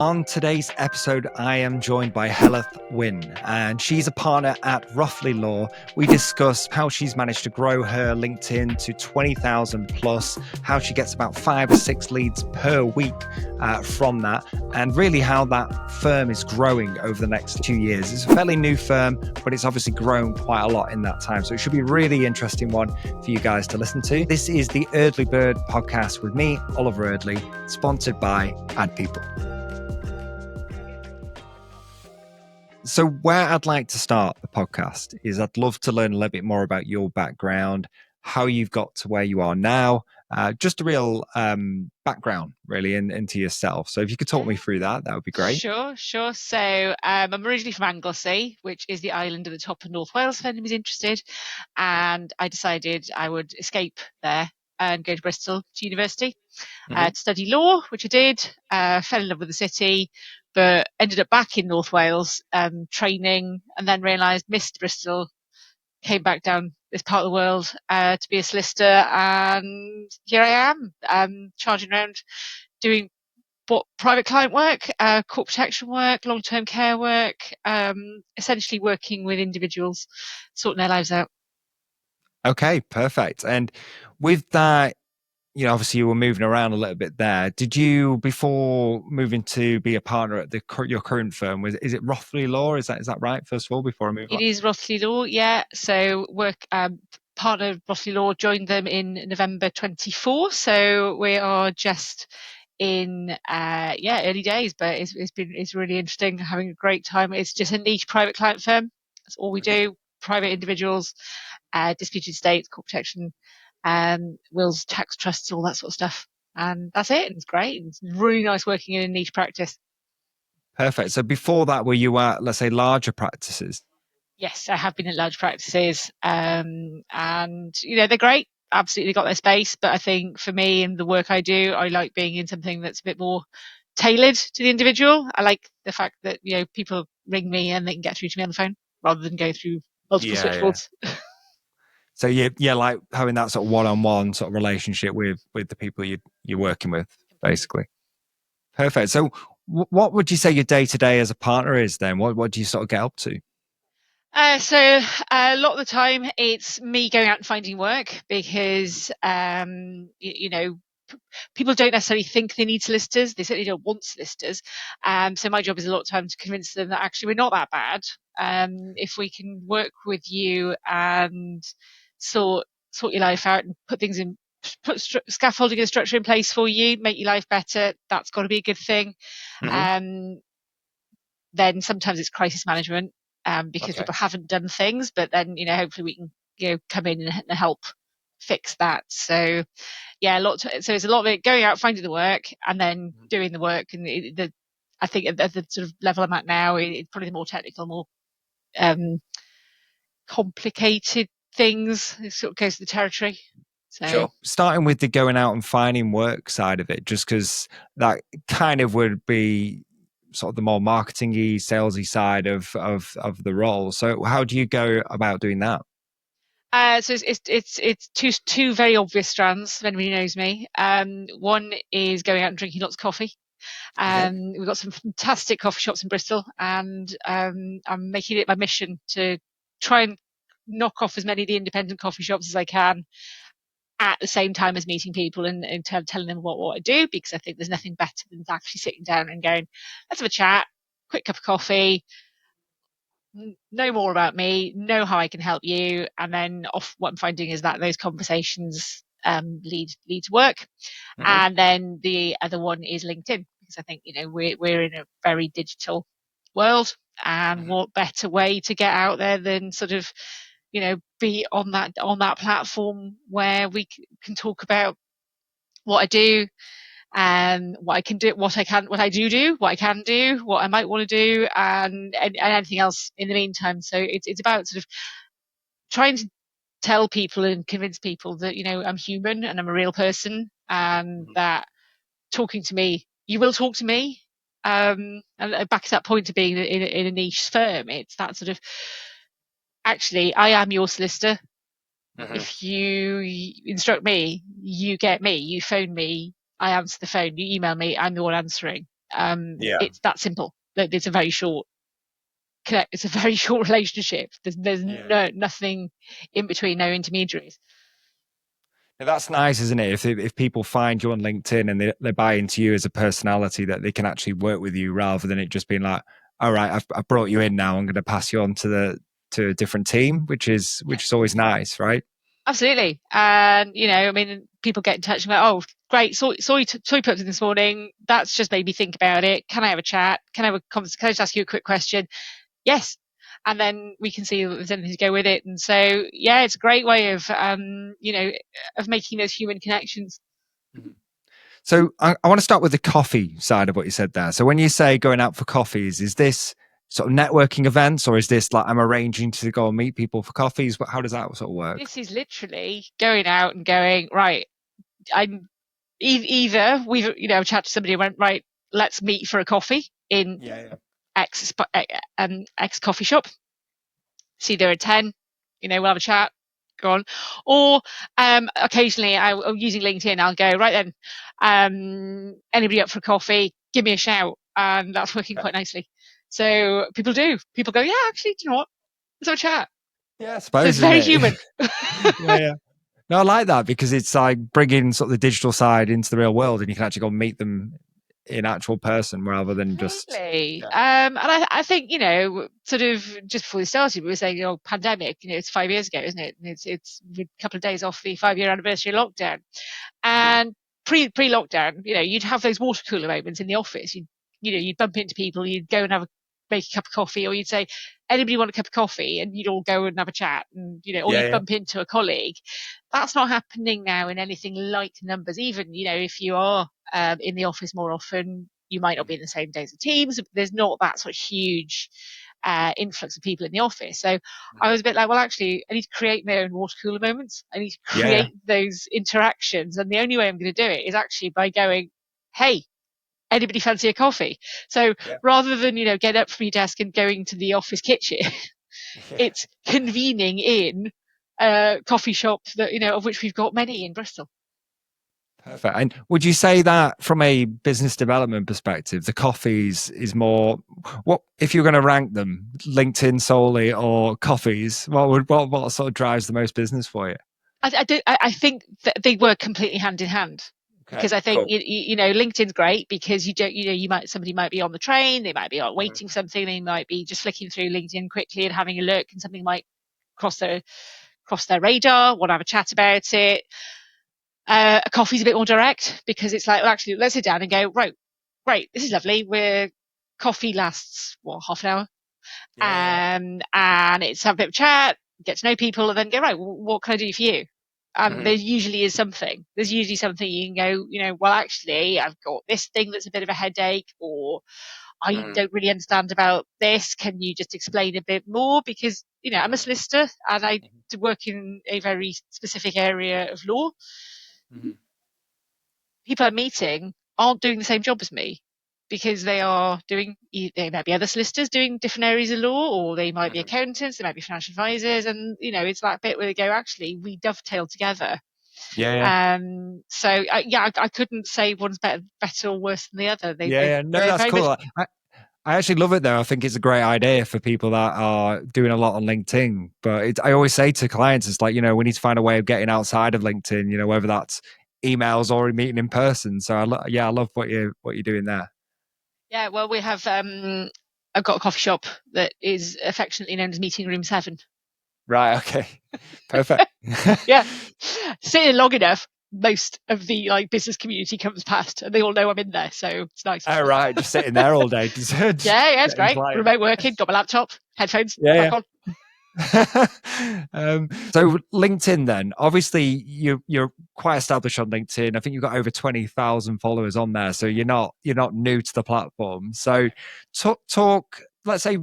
On today's episode, I am joined by Heledd, and she's a partner at Roughly Law. We discuss how she's managed to grow her LinkedIn to 20,000 plus, how she gets about 5 or 6 leads per week from that, and really how that firm is growing over the next 2 years. It's a fairly new firm, but it's obviously grown quite a lot in that time. So it should be a really interesting one for you guys to listen to. This is the Eardley Bird Podcast with me, Oliver Eardley, sponsored by Ad People. So where I'd like to start the podcast is I'd love to learn a little bit more about your background, how you've got to where you are now, just a real background really into yourself. So if you could talk me through that, that would be great. Sure. So I'm originally from Anglesey, which is the island at the top of North Wales, if anybody's interested. And I decided I would escape there and go to Bristol to university to study law, which I did, fell in love with the city, but ended up back in North Wales training, and then realised missed Bristol, came back down this part of the world to be a solicitor, and here I am charging around doing private client work, court protection work, long-term care work, essentially working with individuals, sorting their lives out. Okay, perfect. And with that, obviously you were moving around a little bit there. Did you, before moving to be a partner at your current firm, is it Roughly Law? Is that right? First of all, before I move on. It is Roughly Law, yeah. So partner of Roughly Law, joined them in November 24. So we are just in early days, but it's really interesting, having a great time. It's just a niche private client firm. That's all we do. Private individuals, disputed estates, court protection, wills, tax trusts, all that sort of stuff. And that's it. It's great. It's really nice working in a niche practice. Perfect. So before that, were you at, let's say, larger practices? Yes, I have been in large practices, and they're great. Absolutely got their space, but I think for me and the work I do, I like being in something that's a bit more tailored to the individual. I like the fact that people ring me and they can get through to me on the phone rather than go through multiple switchboards. Yeah. So yeah, like having that sort of one-on-one sort of relationship with the people you're working with, basically. Perfect. So what would you say your day-to-day as a partner is then? What do you sort of get up to? So a lot of the time it's me going out and finding work, because people don't necessarily think they need solicitors. They certainly don't want solicitors. So my job is a lot of time to convince them that actually we're not that bad. If we can work with you and sort your life out and put things in, scaffolding and structure in place for you, make your life better, that's got to be a good thing. Then sometimes it's crisis management, because people haven't done things, but then hopefully we can come in and help fix that. So yeah, so it's a lot of it going out, finding the work, and then doing the work. And I think at the sort of level I'm at now, it's probably the more technical, more complicated things. It sort of goes to the territory. So, sure. Starting with the going out and finding work side of it, just because that kind of would be sort of the more marketing-y, salesy side of the role. So how do you go about doing that? So it's two very obvious strands, if anybody knows me. One is going out and drinking lots of coffee. We've got some fantastic coffee shops in Bristol, and I'm making it my mission to try and knock off as many of the independent coffee shops as I can, at the same time as meeting people and telling them what I do, because I think there's nothing better than actually sitting down and going, let's have a chat, quick cup of coffee, know more about me, know how I can help you, and then what I'm finding is that those conversations lead to work. And then the other one is LinkedIn, because I think we're in a very digital world, and what better way to get out there than sort of be on that platform where we can talk about what I do, and what I can do, what I can do, what I might want to do, and anything else in the meantime. So it's about sort of trying to tell people and convince people that I'm human and I'm a real person, and that talking to me, you will talk to me. And back to that point of being in a niche firm, it's that sort of, actually, I am your solicitor. If you instruct me, you get me. You phone me, I answer the phone. You email me, I'm the one answering. It's that simple. It's a very short it's a very short relationship. There's nothing in between, no intermediaries. Now, that's nice, isn't it? If people find you on LinkedIn and they buy into you as a personality, that they can actually work with you rather than it just being like, all right, I've brought you in now, I'm going to pass you on to a different team, which is always nice, right? Absolutely. And I mean, people get in touch and go, oh, great, saw you put something this morning, that's just made me think about it. Can I have a chat? Can I just ask you a quick question? Yes. And then we can see if there's anything to go with it. And so it's a great way of of making those human connections. So I want to start with the coffee side of what you said there. So when you say going out for coffees, is this sort of networking events, or is this like I'm arranging to go and meet people for coffees? How does that sort of work? This is literally going out and going, right, I'm either we've chat to somebody and went, right, let's meet for a coffee in X coffee shop. See, there are 10, we'll have a chat, go on. Or occasionally I'm using LinkedIn, I'll go, right then, anybody up for a coffee, give me a shout. And that's working quite nicely. So people go, yeah, actually, do you know what? Let's have a chat. Yeah, I suppose. So it's very human. Yeah. No, I like that because it's like bringing sort of the digital side into the real world, and you can actually go meet them in actual person rather than just. And I think sort of just before we started, we were saying, pandemic. It's 5 years ago, isn't it? And it's a couple of days off the 5-year anniversary of lockdown, and pre-lockdown, you'd have those water cooler moments in the office. You'd bump into people, you'd go and make a cup of coffee, or you'd say, anybody want a cup of coffee, and you'd all go and have a chat, and or you'd bump into a colleague. That's not happening now in anything like numbers. Even if you are in the office more often, you might not be in the same days of teams. There's not that sort of huge influx of people in the office. So I was a bit like, well, actually, I need to create my own water cooler moments. I need to create those interactions, and the only way I'm going to do it is actually by going, hey, anybody fancy a coffee? So rather than get up from your desk and going to the office kitchen, it's convening in a coffee shop that of which we've got many in Bristol. Perfect. And would you say that from a business development perspective, the coffees is more, what if you're going to rank them, LinkedIn solely or coffees? What sort of drives the most business for you? I think that they work completely hand in hand. Because I think LinkedIn's great because somebody might be on the train, they might be waiting something, they might be just flicking through LinkedIn quickly and having a look, and something might cross their radar, want to have a chat about it. A coffee's a bit more direct because it's like, well, actually, let's sit down and go, right, great, this is lovely. Coffee lasts half an hour, and it's have a bit of chat, get to know people, and then go, right, what can I do for you? And there usually is something. There's usually something you can go, well, actually, I've got this thing that's a bit of a headache, or I don't really understand about this. Can you just explain a bit more? Because, I'm a solicitor and I work in a very specific area of law. People I'm meeting aren't doing the same job as me because they might be other solicitors doing different areas of law, or they might be accountants, they might be financial advisors, and it's that bit where they go, actually, we dovetail together. So I couldn't say one's better or worse than the other. That's cool. I actually love it though. I think it's a great idea for people that are doing a lot on LinkedIn. But I always say to clients, it's like, we need to find a way of getting outside of LinkedIn, whether that's emails or meeting in person. So I love what you're doing there. Yeah, well, we have I've got a coffee shop that is affectionately known as Meeting Room 7. Right, okay. Perfect. Yeah. Sitting long enough, most of the business community comes past and they all know I'm in there, so it's nice. Oh, right, just sitting there all day. Yeah, it's great. Clients. Remote working, got my laptop, headphones, back on. So LinkedIn then, obviously you're quite established on LinkedIn. I think you've got over 20,000 followers on there, so you're not new to the platform. So talk, let's say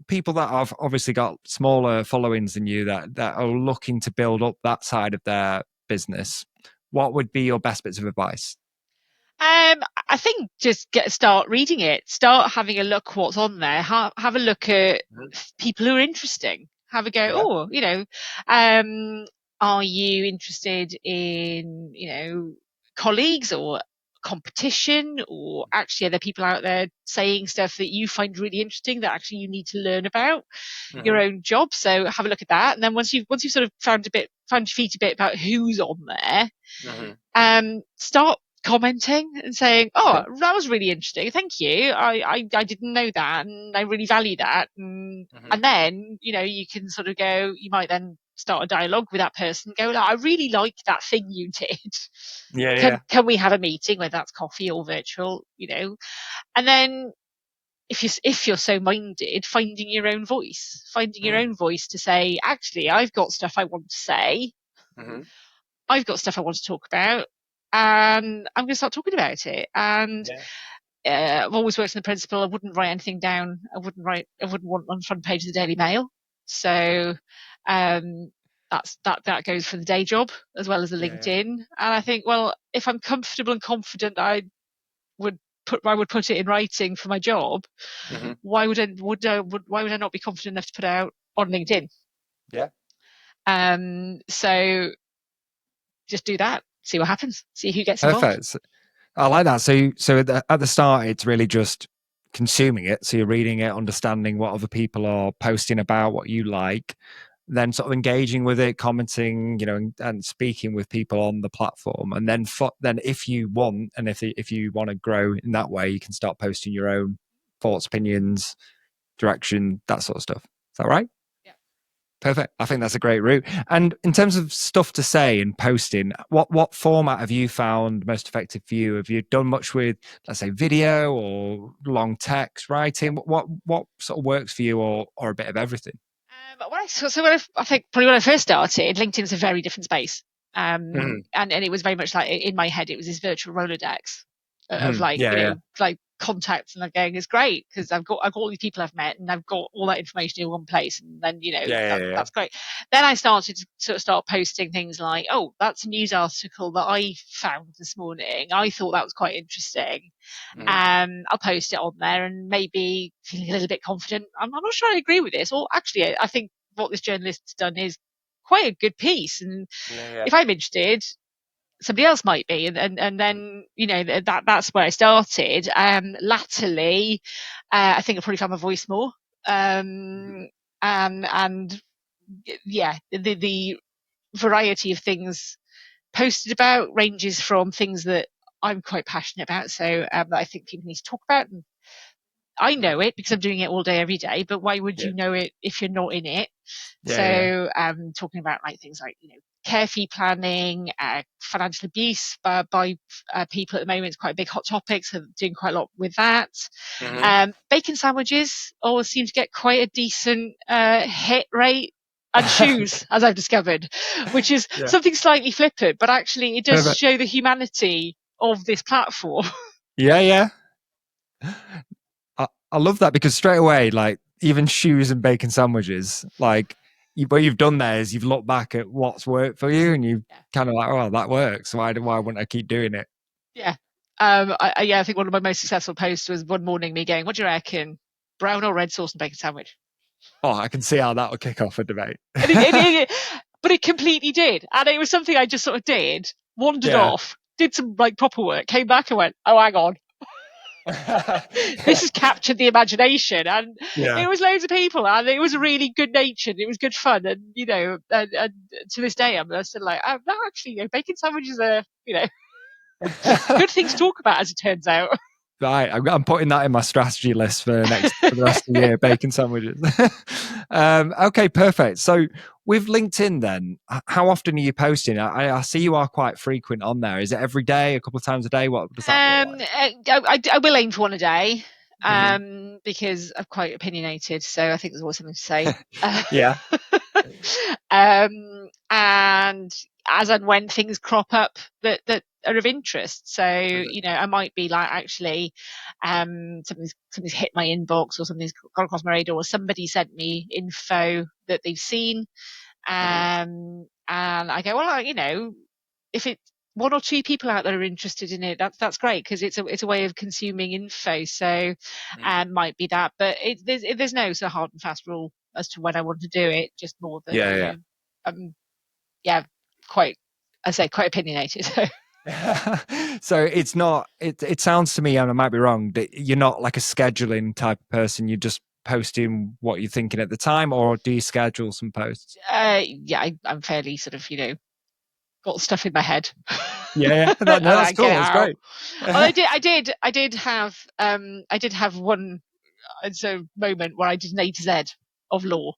people that have obviously got smaller followings than you that are looking to build up that side of their business. What would be your best bits of advice? I think just start reading it, start having a look what's on there, have a look at people who are interesting, have a go, are you interested in, colleagues or competition, or actually are there people out there saying stuff that you find really interesting that actually you need to learn about your own job? So have a look at that. And then once you've sort of found your feet a bit about who's on there, start commenting and saying, oh, that was really interesting, thank you, I didn't know that, and I really value that. And then, you can sort of go, you might then start a dialogue with that person, go, I really like that thing you did. Can we have a meeting, whether that's coffee or virtual, and then if you're so minded, finding your own voice to say, actually, I've got stuff I want to say, I've got stuff I want to talk about, and I'm going to start talking about it. And I've always worked on the principle I wouldn't write anything down. I wouldn't want on the front page of the Daily Mail. So that goes for the day job as well as the LinkedIn. And I think, well, if I'm comfortable and confident, I would put it in writing for my job. Why would I not be confident enough to put it out on LinkedIn? So just do that. See what happens. See who gets involved. Perfect. I like that. So at the start, it's really just consuming it. So you're reading it, understanding what other people are posting about, what you like, then sort of engaging with it, commenting, and speaking with people on the platform. And then if you want, and if you want to grow in that way, you can start posting your own thoughts, opinions, direction, that sort of stuff. Is that right? Perfect. I think that's a great route. And in terms of stuff to say and posting, what format have you found most effective for you? Have you done much with, let's say, video or long text writing? What sort of works for you, or a bit of everything? I think probably when I first started, LinkedIn's a very different space. And it was very much like, in my head, it was this virtual Rolodex of like contacts, and I'm going, it's great because I've got all these people I've met, and I've got all that information in one place, and then that's great. Then I started to sort of start posting things like, oh, that's a news article that I found this morning, I thought that was quite interesting. I'll post it on there, and maybe feeling a little bit confident, I'm not sure I agree with this, or actually I think what this journalist's done is quite a good piece, and if I'm interested, somebody else might be, and then that's where I started. Latterly, I think I probably found my voice more, and the variety of things posted about ranges from things that I'm quite passionate about, so that I think people need to talk about, and I know it because I'm doing it all day, every day, but why would you know it if you're not in it? Talking about like things like, care fee planning, financial abuse by people at the moment is quite a big hot topic, so doing quite a lot with that. Bacon sandwiches always seem to get quite a decent hit rate, and shoes, as I've discovered, which is something slightly flippant, but actually it does show the humanity of this platform. I love that, because straight away, like, even shoes and bacon sandwiches, like, what you've done there is you've looked back at what's worked for you, and you kind of like, oh, that works. Why wouldn't I keep doing it? I think one of my most successful posts was one morning me going, what do you reckon? Brown or red sauce and bacon sandwich? Oh, I can see how that would kick off a debate. But it completely did. And it was something I just sort of wandered off, did some like proper work, came back and went, oh, hang on. This has captured the imagination, and it was loads of people, and it was really good natured, it was good fun, and and to this day I'm still like, oh, no, actually, bacon sandwiches are good things to talk about, as it turns out. Right, I'm putting that in my strategy list for the rest of the year, bacon sandwiches. Okay, perfect. So with LinkedIn then, how often are you posting? I see you are quite frequent on there. Is it every day, a couple of times a day? What does that look like? I will aim for one a day, because I'm quite opinionated, so I think there's always something to say. And as and when things crop up that are of interest, so I might be like, actually, something's hit my inbox, or something's gone across my radar, or somebody sent me info that they've seen, and I go, well, if it's one or two people out there are interested in it, that's great, because it's a way of consuming info. So might be that, but there's no sort of hard and fast rule as to when I want to do it, just more than quite opinionated. So it's not, it sounds to me, and I might be wrong, that you're not like a scheduling type of person. You're just posting what you're thinking at the time, or do you schedule some posts? Yeah, I'm fairly sort of, got stuff in my head. Yeah. No, And that's I get cool. That's out. great. Well, I did have one moment where I did an A to Z of law.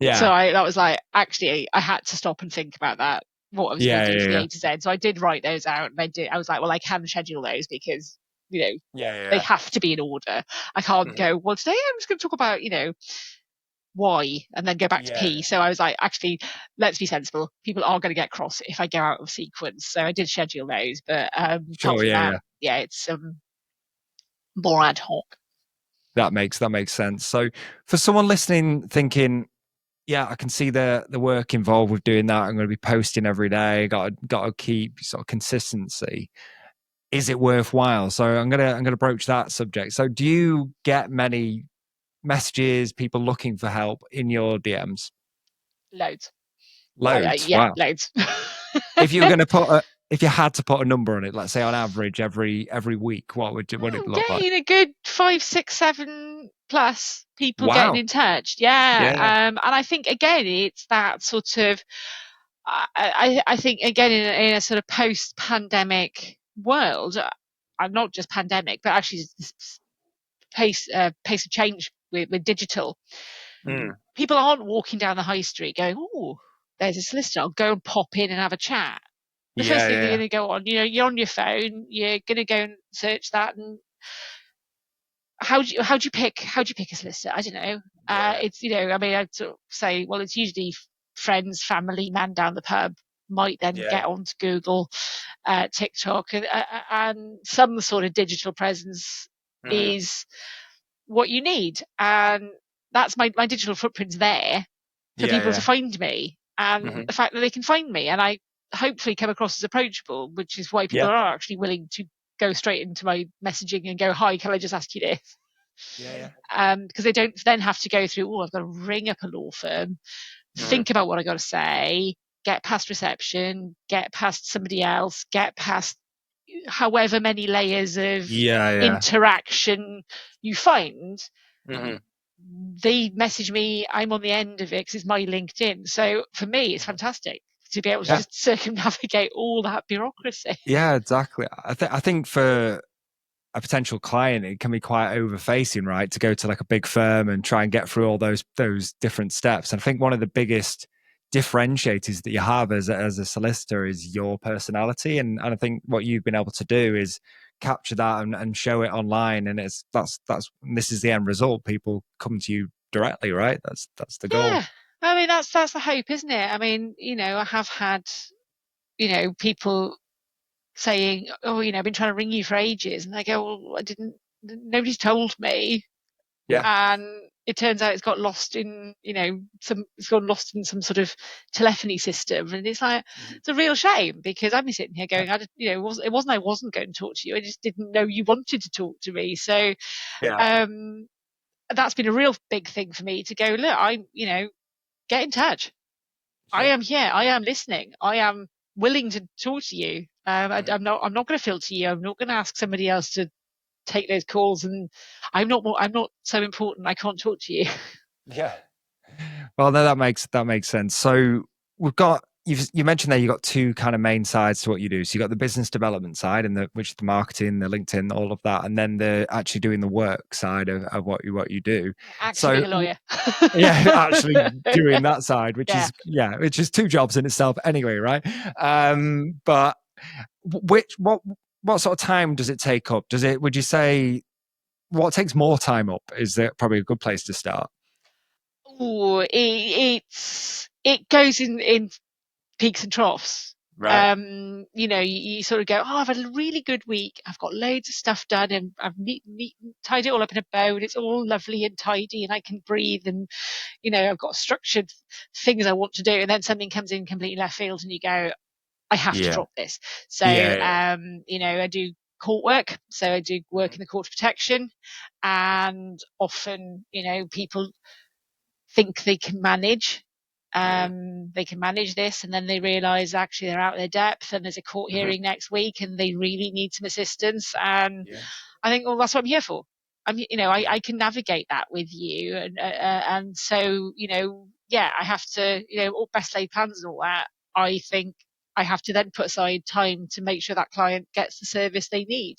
So Yeah. that was like, actually, I had to stop and think about that, what I was going Yeah. to do Yeah. for the Yeah. A to Z. So I did write those out, and I was like, well, I can schedule those because, Yeah. they Yeah. have to be in order. I can't Mhm. go, well, today I'm just going to talk about, Y and then go back to Yeah. P. So I was like, actually, let's be sensible. People are going to get cross if I go out of sequence. So I did schedule those. But apart Sure. from Yeah. that, Yeah. yeah, it's more ad hoc. That makes sense. So for someone listening, thinking, yeah, I can see the work involved with doing that. I'm going to be posting every day. Got to keep sort of consistency. Is it worthwhile? So I'm gonna broach that subject. So do you get many messages, people looking for help in your DMs? Loads. Loads. Yeah, Wow. loads. If you were gonna if you had to put a number on it, let's say on average every week, what would it look like? Getting a good 5, 6, 7 plus people getting Wow. in touch. Yeah. Yeah. And I think again, it's that sort of, I think again, in a sort of post-pandemic world, and not just pandemic, but actually this pace of change with digital. Mm. People aren't walking down the high street going, "Oh, there's a solicitor. I'll go and pop in and have a chat." The first Yeah. thing they're Yeah. going to go on, you're on your phone, you're going to go and search that, and how do you pick a solicitor? I don't know. Yeah. It's, I mean, I'd sort of say, well, it's usually friends, family, man down the pub. Might then Yeah. get onto Google, TikTok, and some sort of digital presence Mhm. is what you need. And that's my digital footprint's there for Yeah. people to Yeah. find me, and Mhm. the fact that they can find me, and I hopefully come across as approachable, which is why people Yeah. are actually willing to go straight into my messaging and go, hi, can I just ask you this? Yeah. Yeah. Because they don't then have to go through, oh, I've got to ring up a law firm, Mhm. think about what I got to say, get past reception, get past somebody else, get past however many layers of Yeah. Yeah. interaction you find. Mhm. They message me, I'm on the end of it because it's my LinkedIn. So for me, it's Mhm. fantastic to be able to Yeah. just circumnavigate all that bureaucracy. Yeah. Exactly. I think for a potential client, it can be quite overfacing, right? To go to like a big firm and try and get through all those different steps. And I think one of the biggest differentiators that you have as a solicitor is your personality. And I think what you've been able to do is capture that and show it online. And that's this is the end result. People come to you directly, right? That's the goal. Yeah. I mean, that's the hope, isn't it? I mean, I have had, people saying, oh, I've been trying to ring you for ages. And I go, well, nobody's told me. Yeah. And it turns out it's got lost in, it's gone lost in some sort of telephony system. And it's like, Mhm. it's a real shame because I've been sitting here Yeah. going, it wasn't I wasn't going to talk to you. I just didn't know you wanted to talk to me. So, Yeah. um, that's been a real big thing for me to go, look, get in touch. I Sure. am here. I am listening. I am willing to talk to you. Mhm. I'm not going to filter you. I'm not going to ask somebody else to take those calls, and I'm not so important I can't talk to you. Yeah. Well, no, that makes sense. So we've got you mentioned there you got two kind of main sides to what you do. So you got the business development side and which is the marketing, the LinkedIn, all of that, and then the actually doing the work side of what you do. Actually So being a lawyer. yeah, actually doing that side, Yeah. which is two jobs in itself anyway, right? But which what sort of time does it take up? Would you say what takes more time up is that probably a good place to start? Oh, it goes in peaks and troughs. Right. You sort of go, oh, I've had a really good week. I've got loads of stuff done, and I've tied it all up in a bow, and it's all lovely and tidy, and I can breathe, and I've got structured things I want to do, and then something comes in completely left field, and you go, I have to Yeah. drop this. So, Yeah. I do court work, so I do work Mhm. in the court of protection, and often, people think they can manage They can manage this, and then they realize actually they're out of their depth and there's a court hearing next week and they really need some assistance. And I think, well, that's what I'm here for. I can navigate that with you. And so, I have to, all best laid plans and all that. I think I have to then put aside time to make sure that client gets the service they need.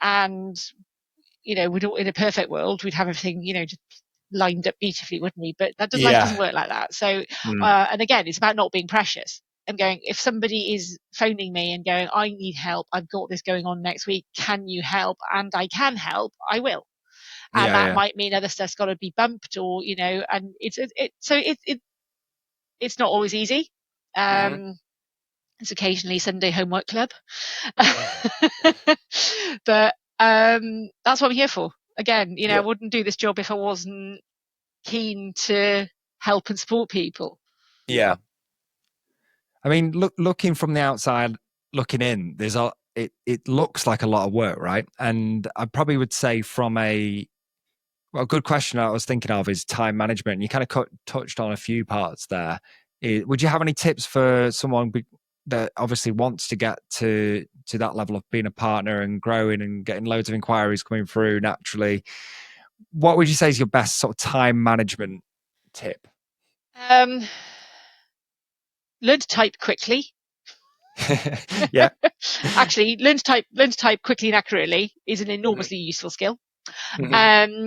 And, we'd all, in a perfect world, we'd have everything, just lined up beautifully, wouldn't we? But life doesn't work like that. So, and again, it's about not being precious and going, if somebody is phoning me and going, I need help, I've got this going on next week, can you help? And I can help, I will. And that might mean other stuff's got to be bumped, or, and it's not always easy. It's occasionally Sunday homework club. But that's what I'm here for. Again, I wouldn't do this job if I wasn't keen to help and support people. Yeah. I mean, looking from the outside, looking in, it looks like a lot of work, right? And I probably would say from a good question I was thinking of is time management. You kind of touched on a few parts there. Would you have any tips for someone that obviously wants to get to that level of being a partner and growing and getting loads of inquiries coming through naturally? What would you say is your best sort of time management tip? Learn to type quickly. Yeah. Actually, learn to type quickly and accurately is an enormously useful skill.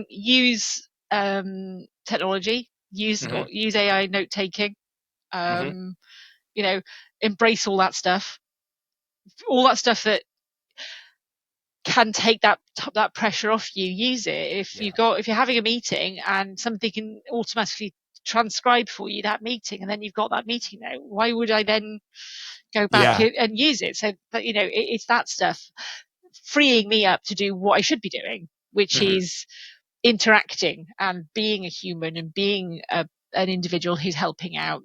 Use technology. Use AI note taking. Embrace all that stuff. All that stuff that can take that pressure off you. Use it. If you're having a meeting and somebody can automatically transcribe for you that meeting, and then you've got that meeting now, why would I then go back and use it? So, but it's that stuff freeing me up to do what I should be doing, which is interacting and being a human and being an individual who's helping out.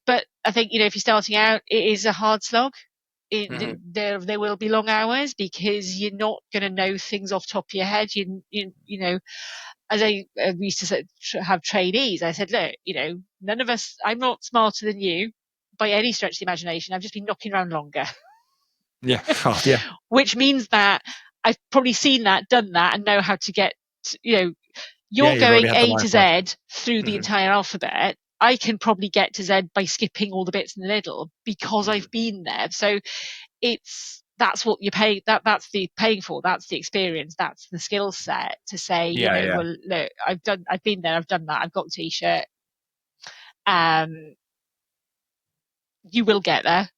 But I think, if you're starting out, it is a hard slog. There will be long hours because you're not going to know things off the top of your head. As I used to have trainees, I said, look, none of us, I'm not smarter than you by any stretch of the imagination. I've just been knocking around longer. Yeah. Oh, yeah. Which means that I've probably seen that, done that, and know how to get, you're going A to Z through the entire alphabet. I can probably get to Z by skipping all the bits in the middle because I've been there. So that's what you're paying. That's the paying for. That's the experience. That's the skill set to say, well, look, I've been there. I've done that. I've got a t-shirt. You will get there,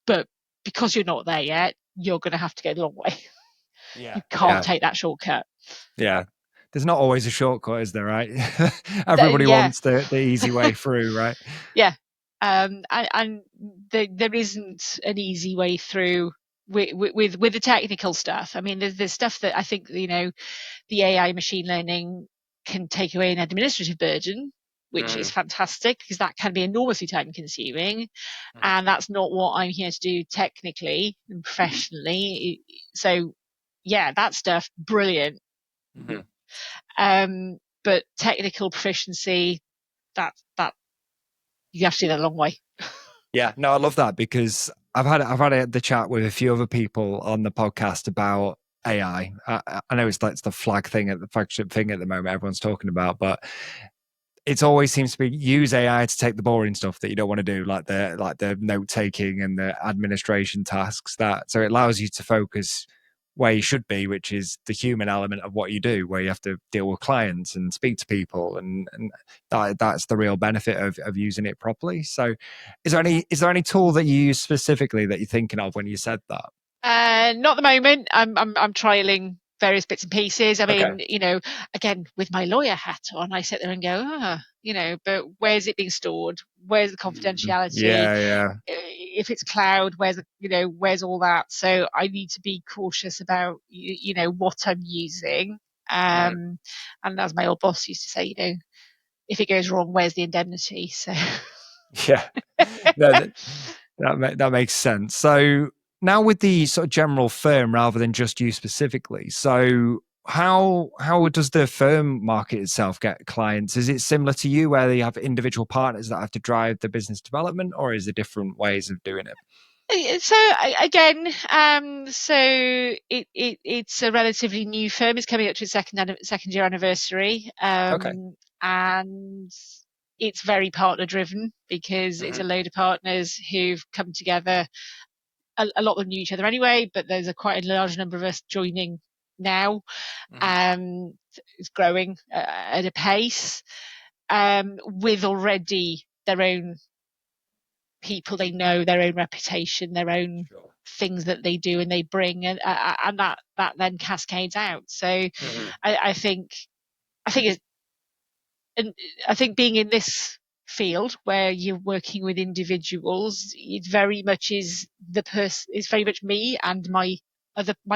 but because you're not there yet, you're going to have to go the long way. You can't take that shortcut. Yeah. There's not always a shortcut, is there, right? Everybody wants the easy way through, right? Yeah. And there isn't an easy way through with the technical stuff. I mean, there's stuff that I think, the AI machine learning can take away an administrative burden, which is fantastic because that can be enormously time consuming. And that's not what I'm here to do technically and professionally. So yeah, that stuff, brilliant. But technical proficiency, that you have to do that a long way. Yeah, no, I love that because I've had the chat with a few other people on the podcast about AI. I know it's the flagship thing at the moment everyone's talking about, but it always seems to be use AI to take the boring stuff that you don't want to do, like the note taking and the administration tasks. So it allows you to focus where you should be, which is the human element of what you do, where you have to deal with clients and speak to people, and that's the real benefit of using it properly. So is there any tool that you use specifically that you're thinking of when you said that? Not at the moment. I'm trialing various bits and pieces. I mean, again, with my lawyer hat on, I sit there and go, but where's it being stored? Where's the confidentiality? Yeah. If it's cloud, where's all that? So I need to be cautious about, what I'm using. And as my old boss used to say, if it goes wrong, where's the indemnity? So yeah, that makes sense. So now with the sort of general firm rather than just you specifically, so how does the firm market itself get clients? Is it similar to you where you have individual partners that have to drive the business development, or is there different ways of doing it? So again, it's a relatively new firm. It's coming up to its second year anniversary, Okay. and it's very partner driven because it's a load of partners who've come together. A lot of them knew each other anyway, but there's quite a large number of us joining now. It's growing at a pace, with already their own people they know, their own reputation, their own things that they do and they bring, and that then cascades out. So I think it's, and I think being in this field where you're working with individuals, it very much is it's very much me and my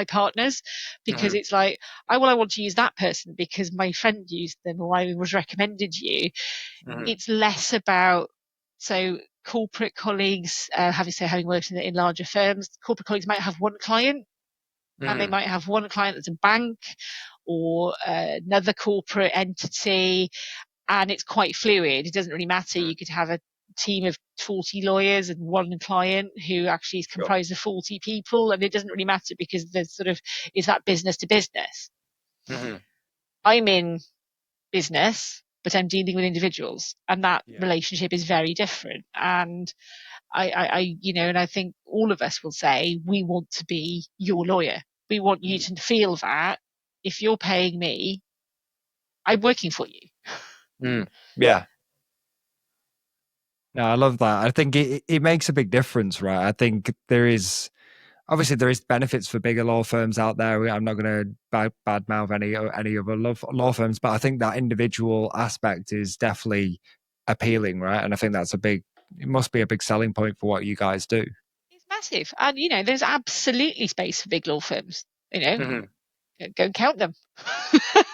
partners, because it's like, I want to use that person because my friend used them or I was recommended you. It's less about, so corporate colleagues, having worked in larger firms, corporate colleagues might have one client, and they might have one client that's a bank or another corporate entity, and it's quite fluid. It doesn't really matter. You could have a team of 40 lawyers and one client who actually is comprised of 40 people, and it doesn't really matter because there's is that business to business. I'm in business, but I'm dealing with individuals, and that relationship is very different. And I think all of us will say we want to be your lawyer. We want you to feel that if you're paying me, I'm working for you. Yeah. No, I love that. I think it makes a big difference, right? I think there is benefits for bigger law firms out there. I'm not going to badmouth any other law firms, but I think that individual aspect is definitely appealing, right? And I think it must be a big selling point for what you guys do. It's massive. And, there's absolutely space for big law firms, go and count them.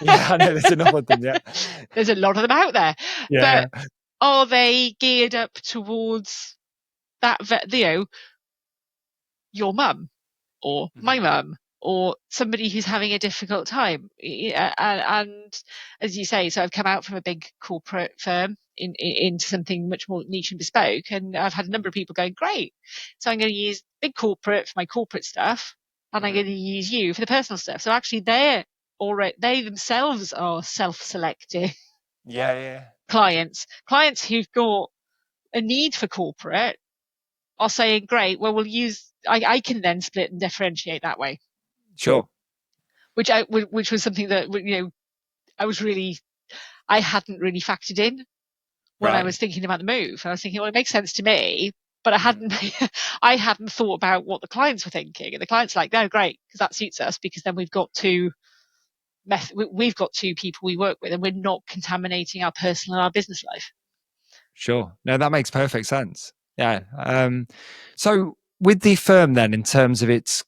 Yeah, I know there's enough of them, yeah. There's a lot of them out there. Yeah. But are they geared up towards that, your mum or my mum or somebody who's having a difficult time? And as you say, so I've come out from a big corporate firm into something much more niche and bespoke, and I've had a number of people going, great, so I'm going to use big corporate for my corporate stuff, and I'm going to use you for the personal stuff. So actually they themselves are self-selecting clients who've got a need for corporate are saying, great, well, I can then split and differentiate that way. Sure. Which was something that, I hadn't really factored in when I was thinking about the move. And I was thinking, well, it makes sense to me, but I hadn't thought about what the clients were thinking. And the clients are like, no, great, because that suits us, because then we've got two people we work with, and we're not contaminating our personal and our business life. Sure. No, that makes perfect sense. Yeah. So with the firm then, in terms of its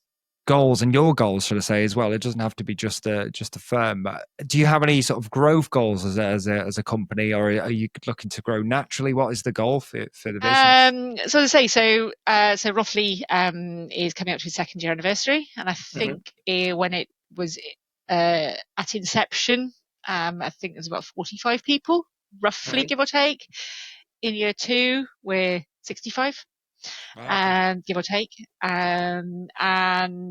goals and your goals, should I say, as well, it doesn't have to be just a firm, but do you have any sort of growth goals as a company, or are you looking to grow naturally? What is the goal for the business? So as I say, so roughly is coming up to its second year anniversary, and I think when it was at inception, I think there's about 45 people, roughly, give or take. In year 2, we're 65, give or take. And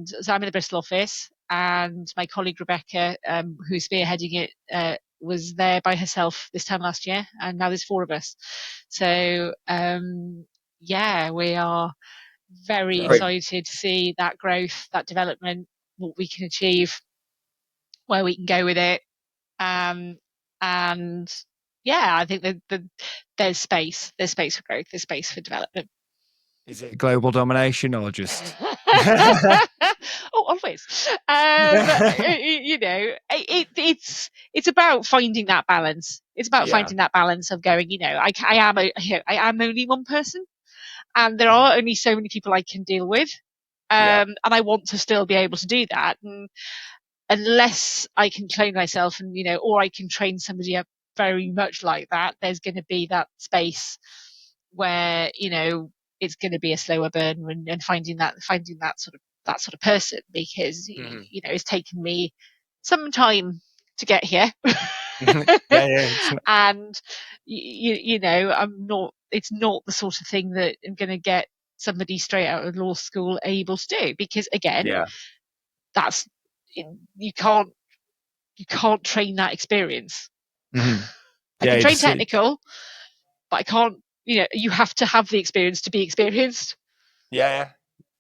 so I'm in the Bristol office, and my colleague Rebecca, who's spearheading it, was there by herself this time last year, and now there's 4 of us. So we are very excited to see that growth, that development, what we can achieve, where we can go with it. And I think that there's space for growth, there's space for development. Is it global domination or just? Always. It's about finding that balance. It's about finding that balance of going, I am only one person, and there are only so many people I can deal with, and I want to still be able to do that. And unless I can clone myself and, or I can train somebody up very much like that, there's going to be that space where, it's going to be a slower burn, and finding that sort of person, because, it's taken me some time to get here. Yeah. And it's not the sort of thing that I'm going to get somebody straight out of law school able to do, because again, you can't train that experience. Mm-hmm. I can train technical, but I can't, you have to have the experience to be experienced. Yeah.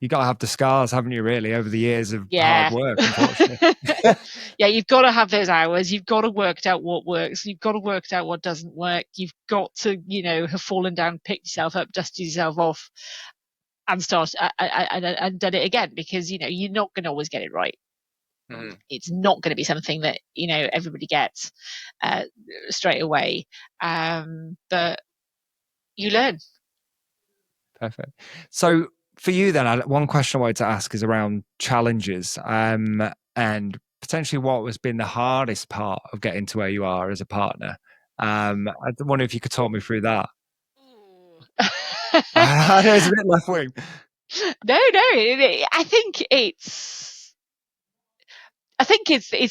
You got to have the scars, haven't you, really, over the years of hard work, unfortunately. Yeah, you've got to have those hours. You've got to work out what works. You've got to work out what doesn't work. You've got to, have fallen down, picked yourself up, dusted yourself off, and start and done it again, because, you're not going to always get it right. Mm-hmm. It's not going to be something that, everybody gets straight away. But you learn. Perfect. So, for you then, one question I wanted to ask is around challenges and potentially what has been the hardest part of getting to where you are as a partner. I wonder if you could talk me through that. I know it's a bit left wing. No, I think it's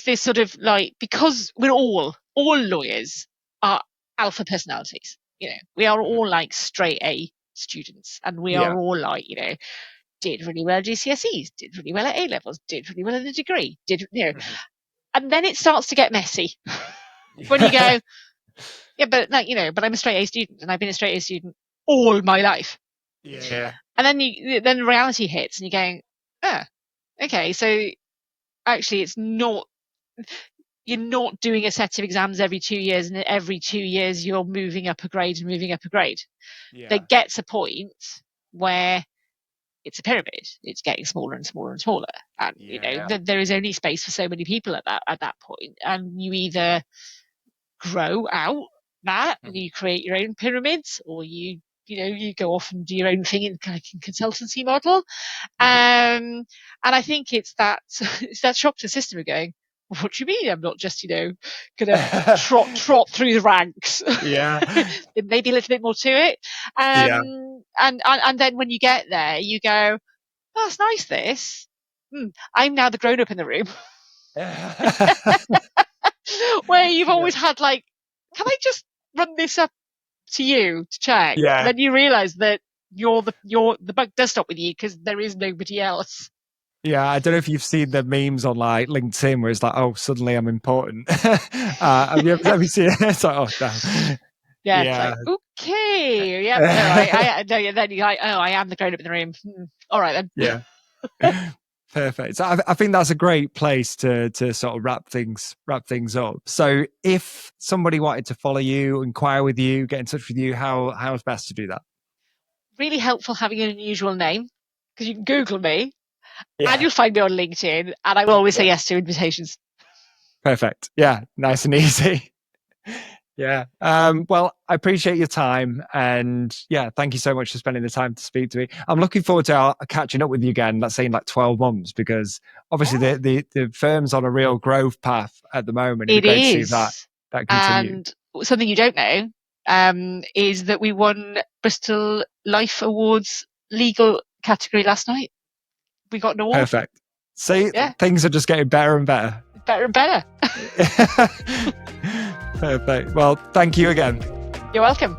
this sort of like, because we're all lawyers are alpha personalities. We are all like straight A students, and we are all like, did really well at GCSEs, did really well at A levels, did really well at a degree, and then it starts to get messy when you go, but I'm a straight A student, and I've been a straight A student all my life. Yeah. And then reality hits, and you're going, okay, so actually you're not doing a set of exams every 2 years, and every 2 years you're moving up a grade. There gets a point where it's a pyramid. It's getting smaller and smaller and smaller, and there is only space for so many people at that point. And you either grow out that and you create your own pyramids, or you go off and do your own thing in consultancy model. And I think it's that shock to the system of going, what do you mean I'm not just, gonna trot through the ranks? Yeah. There may be a little bit more to it. And then when you get there, you go, oh, it's nice this. I'm now the grown up in the room. Where you've always had like, can I just run this up to you to check? Yeah. Then you realise that the buck does stop with you, because there is nobody else. Yeah, I don't know if you've seen the memes on like LinkedIn where it's like, oh, suddenly I'm important. Have you ever seen it? It's like, oh, damn. Yeah. It's like, okay. Yeah. Then you're like, oh, I am the grown up in the room. All right then. Yeah. Perfect. So I think that's a great place to sort of wrap things up. So if somebody wanted to follow you, inquire with you, get in touch with you, how's best to do that? Really helpful having an unusual name, because you can Google me and you'll find me on LinkedIn, and I will always say yes to invitations. Perfect. Yeah. Nice and easy. Yeah. Well, I appreciate your time, and thank you so much for spending the time to speak to me. I'm looking forward to catching up with you again, let's say in like 12 months, because obviously the firm's on a real growth path at the moment. It is. To see that continue. And something you don't know is that we won Bristol Life Awards legal category last night. We got an award. Perfect. See, things are just getting better and better. Better and better. Perfect. Well, thank you again. You're welcome.